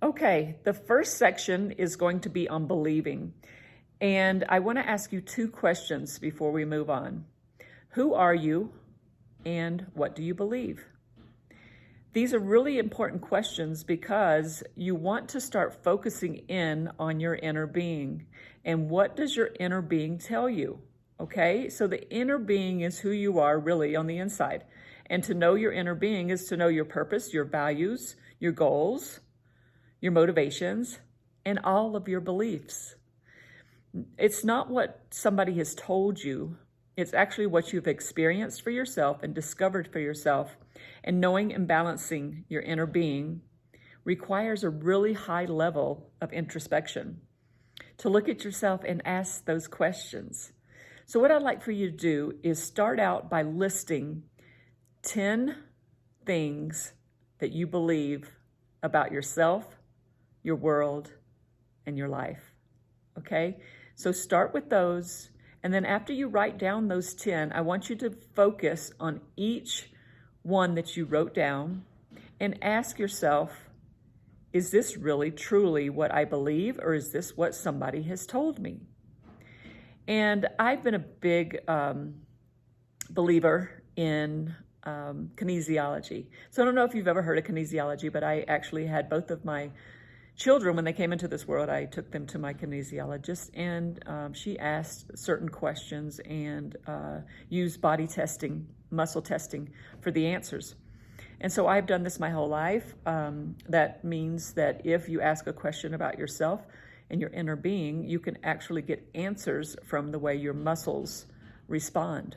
Okay, the first section is going to be on believing. And I want to ask you two questions before we move on. Who are you and what do you believe? These are really important questions because you want to start focusing in on your inner being. And what does your inner being tell you? Okay, so the inner being is who you are really on the inside. And to know your inner being is to know your purpose, your values, your goals, your motivations, and all of your beliefs. It's not what somebody has told you. It's actually what you've experienced for yourself and discovered for yourself. And knowing and balancing your inner being requires a really high level of introspection to look at yourself and ask those questions. So what I'd like for you to do is start out by listing 10 things that you believe about yourself, your world, and your life. Okay? So start with those. And then after you write down those 10, I want you to focus on each one that you wrote down and ask yourself, is this really truly what I believe, or is this what somebody has told me? And I've been a big believer in kinesiology. So I don't know if you've ever heard of kinesiology, but I actually had both of my children, when they came into this world, I took them to my kinesiologist, and she asked certain questions and used body testing, muscle testing for the answers. And so I've done this my whole life. That means that if you ask a question about yourself and your inner being, you can actually get answers from the way your muscles respond.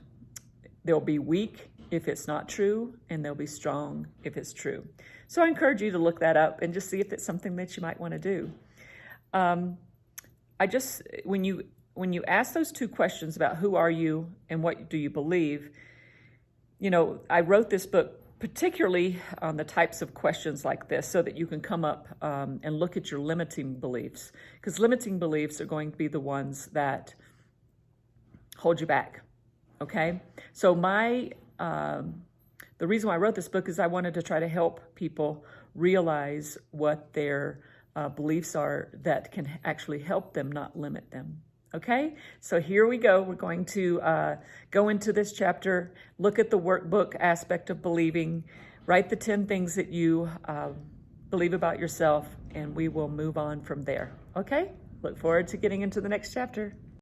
They'll be weak if it's not true, and they'll be strong if it's true. So I encourage you to look that up and just see if it's something that you might want to do. When you ask those two questions about who are you and what do you believe, I wrote this book particularly on the types of questions like this so that you can come up and look at your limiting beliefs, because limiting beliefs are going to be the ones that hold you back. Okay, so the reason why I wrote this book is I wanted to try to help people realize what their beliefs are that can actually help them, not limit them. Okay, so here we go. We're going to go into this chapter, look at the workbook aspect of believing, write the 10 things that you believe about yourself, and we will move on from there. Okay, look forward to getting into the next chapter.